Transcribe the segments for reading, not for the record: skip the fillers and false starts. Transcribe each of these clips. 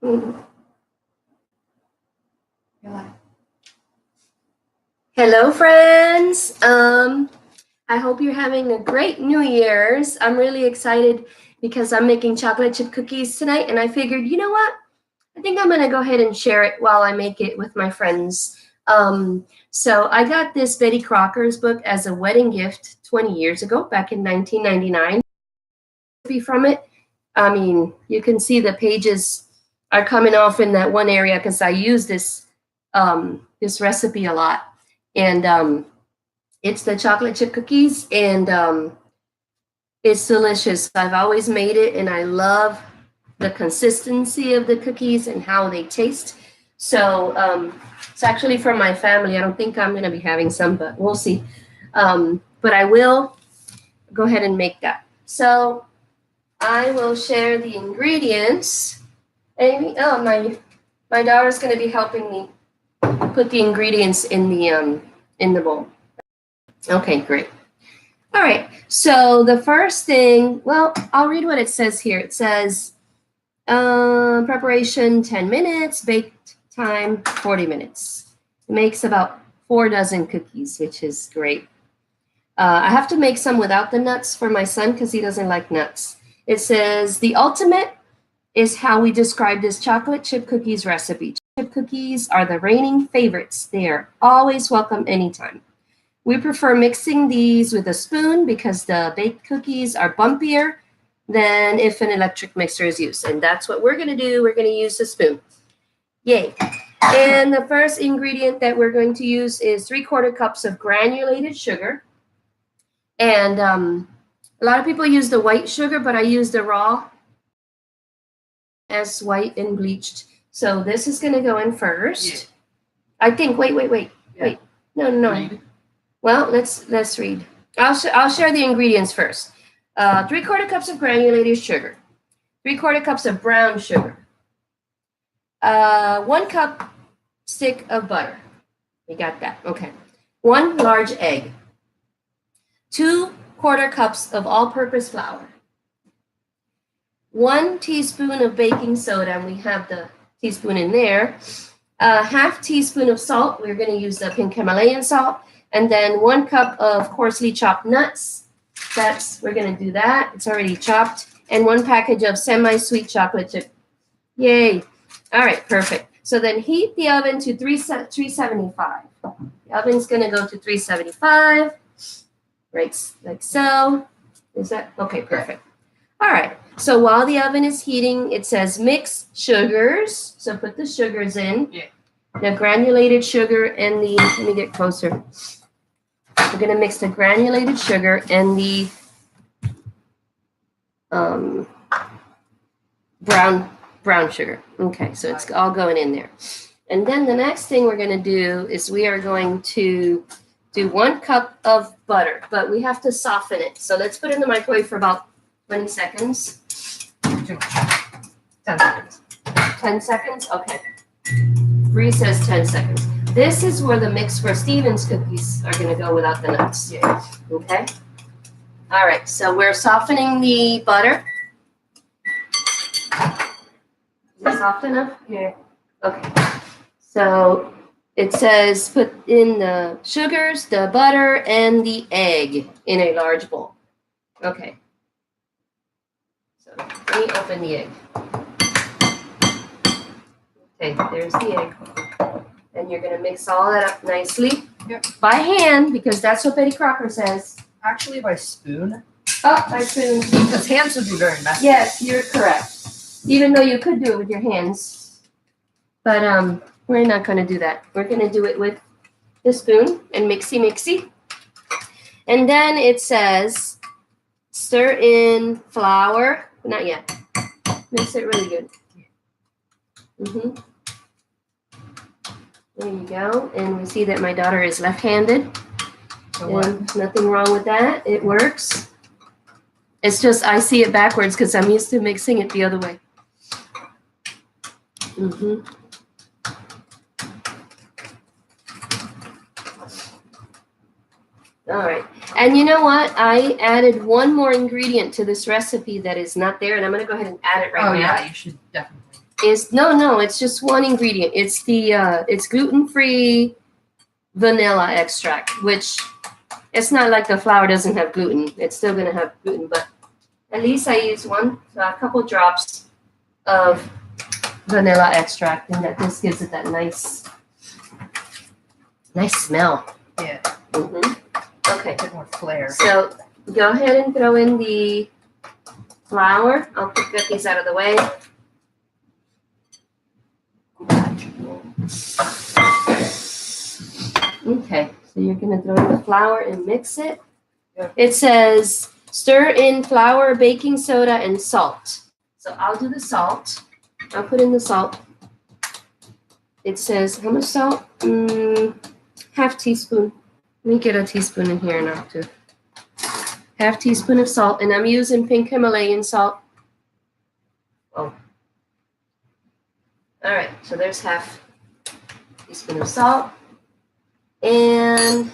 Mhm. Hello, friends. I hope you're having a great New Year's. I'm really excited because I'm making chocolate chip cookies tonight, and I figured, you know what? I think I'm gonna go ahead and share it while I make it with my friends. So I got this Betty Crocker's book as a wedding gift 20 years ago, back in 1999. From it, I mean, you can see the pages are coming off in that one area because I use this recipe a lot, and it's the chocolate chip cookies, and it's delicious. I've always made it, and I love the consistency of the cookies and how they taste. So it's actually from my family. I don't think I'm going to be having some, but we'll see. But I will go ahead and make that. So I will share the ingredients. Amy, oh, my daughter's going to be helping me put the ingredients in the bowl. Okay, great. All right. So the first thing, well, I'll read what it says here. It says preparation 10 minutes, baked time 40 minutes. It makes about 4 dozen cookies, which is great. I have to make some without the nuts for my son because he doesn't like nuts. It says the ultimate is how we describe this chocolate chip cookies recipe. Chip cookies are the reigning favorites. They are always welcome anytime. We prefer mixing these with a spoon because the baked cookies are bumpier than if an electric mixer is used. And that's what we're going to do. We're going to use a spoon. Yay. And the first ingredient that we're going to use is 3/4 cups of granulated sugar. And a lot of people use the white sugar, but I use the raw as white and bleached. So this is going to go in first. Yeah. I think, wait. No. Read. Well, let's read. I'll share the ingredients first. 3/4 cups of granulated sugar, 3/4 cups of brown sugar, 1 cup stick of butter. We got that. Okay. 1 large egg, 2/4 cups of all-purpose flour, 1 teaspoon of baking soda, and we have the teaspoon in there. 1/2 teaspoon of salt. We're going to use the pink Himalayan salt. And then 1 cup of coarsely chopped nuts. We're going to do that. It's already chopped. And 1 package of semi-sweet chocolate chip. Yay. All right, perfect. So then heat the oven to 375. The oven's going to go to 375. Right, like so. Is that? Okay, perfect. All right. So while the oven is heating, it says mix sugars. So put the sugars in. Yeah. The granulated sugar and the, let me get closer. We're going to mix the granulated sugar and the brown sugar. Okay, so it's all going in there. And then the next thing we're going to do is we are going to do 1 cup of butter, but we have to soften it. So let's put it in the microwave for about 20 seconds. 10 seconds. 10 seconds? Okay. Bree says 10 seconds. This is where the mix for Stephen's cookies are going to go without the nuts. Yeah. Okay. All right. So we're softening the butter. Is it soft enough? Yeah. Okay. So it says put in the sugars, the butter, and the egg in a large bowl. Okay. So let me open the egg. Okay, there's the egg. And you're going to mix all that up nicely. Yep. By hand, because that's what Betty Crocker says. Actually, by spoon. Oh, by spoon. Because hands would be very messy. Yes, you're correct. Even though you could do it with your hands. But we're not going to do that. We're going to do it with the spoon and mixy. And then it says stir in flour. Not yet. Mix it really good. Mm-hmm. There you go. And we see that my daughter is left-handed. And nothing wrong with that. It works. It's just I see it backwards because I'm used to mixing it the other way. Mm-hmm. All right. And you know what? I added 1 more ingredient to this recipe that is not there, and I'm going to go ahead and add it right now. Oh, yeah, you should definitely. is no, it's just one ingredient. It's the it's gluten-free vanilla extract, which it's not like the flour doesn't have gluten. It's still gonna have gluten, but at least I use a couple drops of vanilla extract, and that just gives it that nice smell. Yeah. Okay. A bit more flair. So go ahead and throw in the flour. I'll put cookies out of the way. Okay, so you're gonna throw in the flour and mix it. Yep. It says stir in flour, baking soda, and salt. So I'll do the salt. I'll put in the salt. It says how much salt? Half teaspoon. Let me get a teaspoon in here now too. Half teaspoon of salt, and I'm using pink Himalayan salt. Oh. All right, so there's half teaspoon of salt. And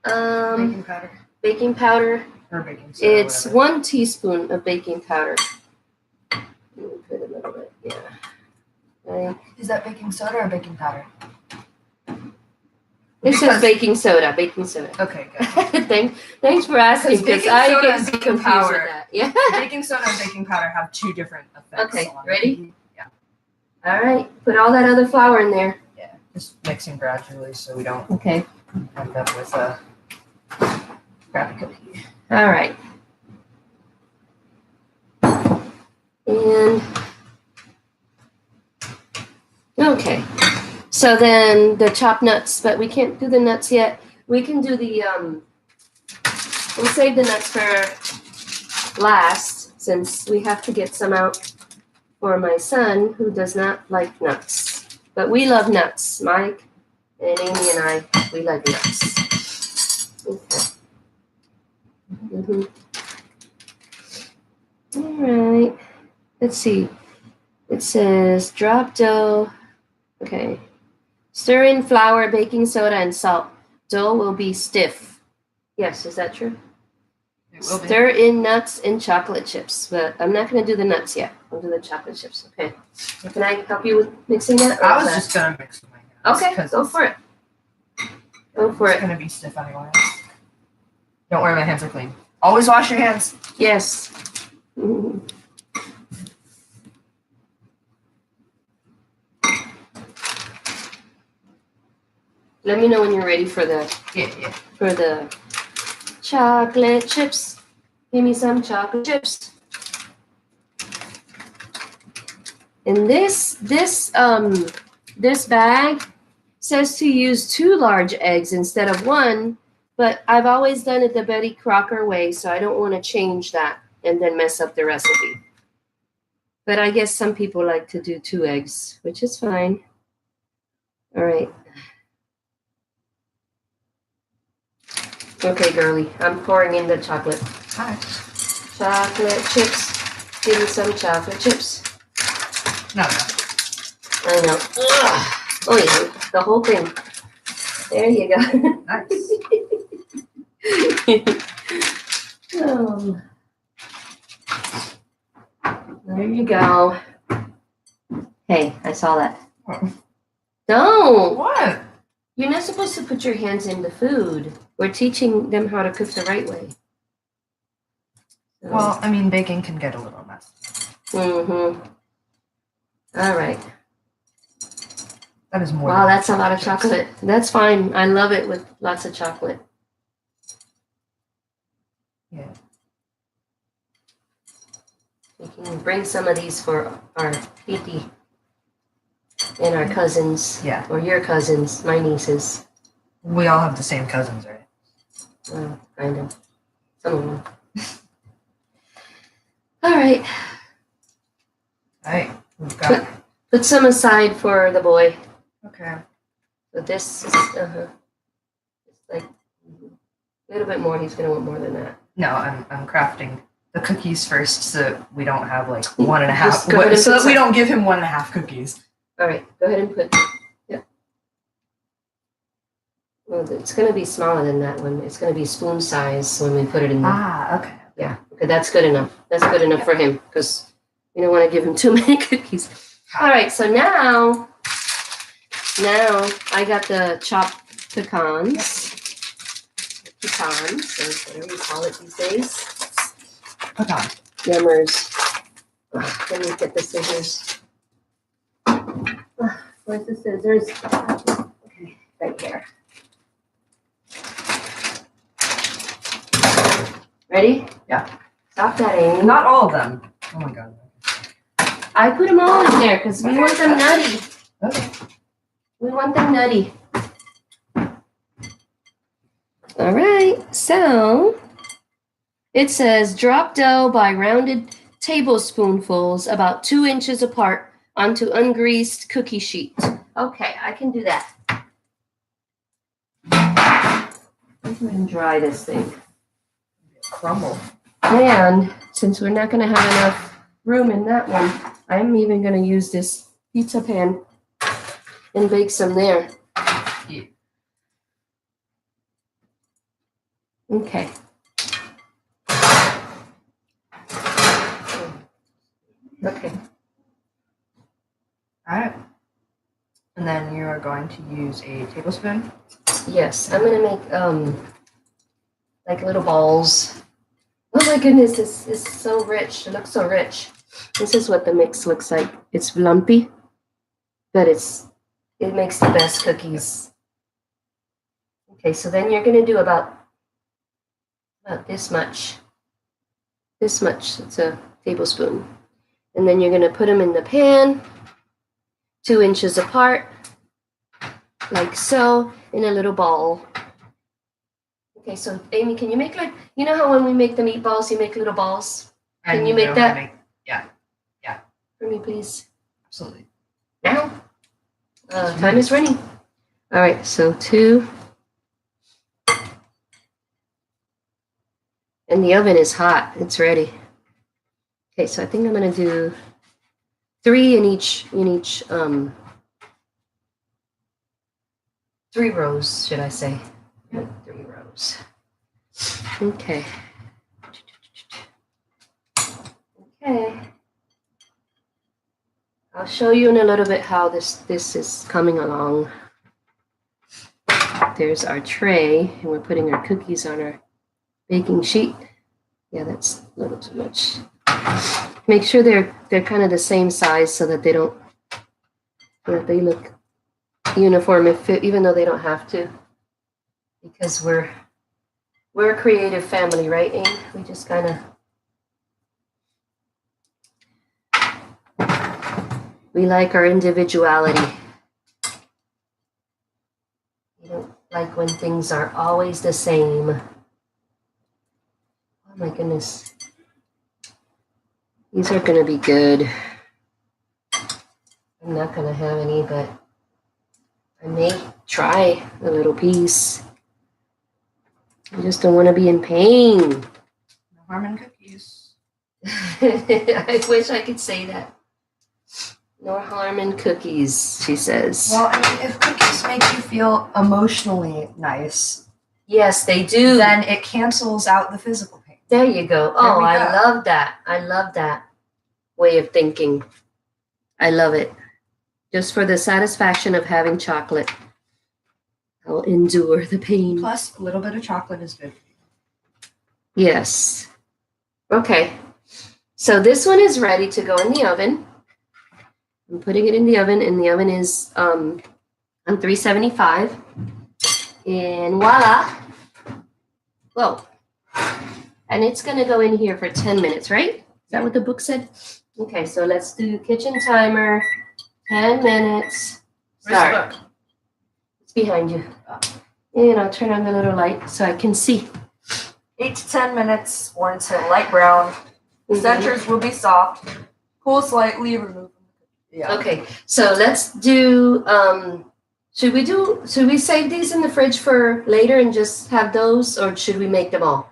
Baking powder. baking powder. Or baking soda. It's 1 teaspoon of baking powder. Let me put a little bit, yeah. Right. Is that baking soda or baking powder? It says baking soda. Baking soda. Okay, good. Thanks for asking, because baking I soda get and so baking confused powder. with that. Yeah. Baking soda and baking powder have 2 different effects. Okay, on ready? Yeah. All right, put all that other flour in there. Yeah. Just mixing gradually so we don't Okay. end up with a crappy cookie. All right. And okay. So then the chopped nuts, but we can't do the nuts yet. We can do the we'll save the nuts for last, since we have to get some out for my son who does not like nuts. But we love nuts. Mike and Amy and I, we like nuts. Okay. All right. Let's see. It says drop dough. Okay. Stir in flour, baking soda, and salt. Dough will be stiff. Yes, is that true? It will be. Stir in nuts and chocolate chips, but I'm not going to do the nuts yet. I'll do the chocolate chips. Okay. Can I help you with mixing that? I was just gonna mix with my hands. Okay, go for it. Go for It's it. gonna be stiff anyway. Don't worry, my hands are clean. Always wash your hands. Yes. Mhm. Let me know when you're ready for the Yeah. chocolate chips. Give me some chocolate chips. And this bag says to use 2 large eggs instead of 1, but I've always done it the Betty Crocker way, so I don't want to change that and then mess up the recipe. But I guess some people like to do 2 eggs, which is fine. All right. Okay, girly, I'm pouring in the chocolate. Hi. Chocolate chips. Give me some chocolate chips. No. I know. Ugh. Oh yeah, the whole thing. There you go. Nice. There you go. Hey, I saw that. Oh. Don't. What? You're not supposed to put your hands in the food. We're teaching them how to cook the right way. So. Well, I mean, baking can get a little messy. Mm-hmm. All right. That is more. Wow, that's a lot of chocolate. That's fine. I love it with lots of chocolate. Yeah. We can bring some of these for our titi and our cousins. Yeah. Or your cousins, my nieces. We all have the same cousins, right? Kind of. Some of them. All right. All right. We've got. Put some aside for the boy. Okay. So this is it's like a little bit more. He's gonna want more than that. No, I'm crafting the cookies first, so that we don't have like 1.5. Just go ahead and So put that we some. don't give him 1.5 cookies. All right, go ahead and put. Yeah. Well, it's gonna be smaller than that one. It's gonna be spoon size when we put it in there. Ah, okay. Yeah. Okay, that's good enough. That's good enough for him because You don't want to give him too many cookies. All right, so now I got the chopped pecans. Pecans, or whatever you call it these days. Pecan. Yummers. Let me get the scissors. Where's the scissors? Okay, right here. Ready? Yeah. Stop that, Amy. Not all of them. Oh my god. I put them all in there because we want them nutty. Okay. We want them nutty. All right, so it says drop dough by rounded tablespoonfuls about 2 inches apart onto ungreased cookie sheet. Okay, I can do that. Let's go ahead and dry this thing. Crumble. And since we're not going to have enough room in that one, I'm even going to use this pizza pan and bake some there. Yeah. Okay. Okay. All right. And then you are going to use a tablespoon. Yes, I'm going to make like little balls. Oh my goodness, this is so rich. It looks so rich. This is what the mix looks like. It's lumpy, but it makes the best cookies. Okay, so then you're going to do about this much. This much. It's a tablespoon. And then you're going to put them in the pan, 2 inches apart, like so, in a little ball. Okay, so Amy, can you make like, you know how when we make the meatballs, you make little balls? Can you make that? Yeah. For me, please. Absolutely. Now? Time is running. All right, so 2. And the oven is hot. It's ready. Okay, so I think I'm going to do 3 in each 3 rows, should I say. 3 rows. Okay. Okay. I'll show you in a little bit how this is coming along. There's our tray, and we're putting our cookies on our baking sheet. Yeah, that's a little too much. Make sure they're kind of the same size so that they don't, they look uniform even though they don't have to. Because we're a creative family, right, Aim? We just kind of we like our individuality. We don't like when things are always the same. Oh my goodness. These are going to be good. I'm not going to have any, but I may try a little piece. I just don't want to be in pain. No harm in cookies. I wish I could say that. No harm in cookies, she says. Well, I mean, if cookies make you feel emotionally nice, yes, they do. Then it cancels out the physical pain. There you go. There we go. I love that. I love that way of thinking. I love it. Just for the satisfaction of having chocolate, I'll endure the pain. Plus, a little bit of chocolate is good. Yes. Okay. So this one is ready to go in the oven. I'm putting it in the oven, and the oven is on 375. And voila. Whoa. And it's going to go in here for 10 minutes, right? Is that what the book said? Okay, so let's do kitchen timer. 10 minutes. Start. Where's the book? It's behind you. And I'll turn on the little light so I can see. 8 to 10 minutes or until light brown. The centers will be soft. Cool slightly, remove. Yeah. Okay, so let's do, should we save these in the fridge for later and just have those, or should we make them all?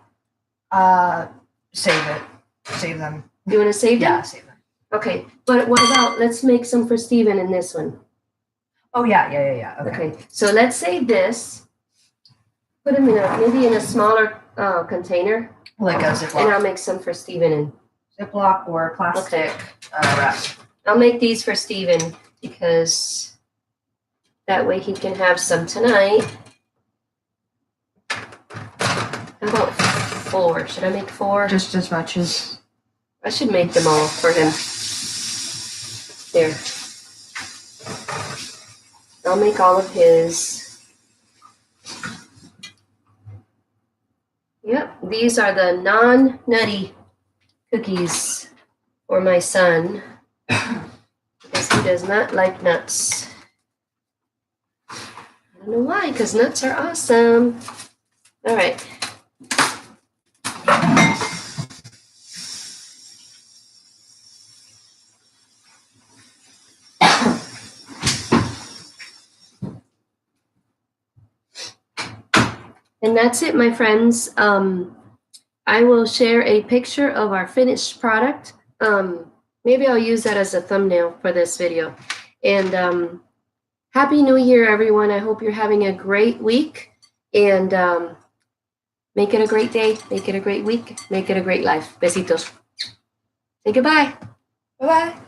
Save it. Save them. You want to save them? Yeah, save them. Okay, but what about, let's make some for Steven in this one. Oh, yeah. Okay. So let's save this. Put them maybe in a smaller container. Like a And Ziploc. I'll make some for Steven and Ziploc or plastic wrap. I'll make these for Steven because that way he can have some tonight. How about 4? Should I make 4? Just as much as. I should make them all for him. There. I'll make all of his. Yep, these are the non-nutty cookies for my son because he does not like nuts. I don't know why, because nuts are awesome. All right. And that's it, my friends. I will share a picture of our finished product. Maybe I'll use that as a thumbnail for this video. And Happy New Year, everyone. I hope you're having a great week. And make it a great day. Make it a great week. Make it a great life. Besitos. Say goodbye. Bye-bye.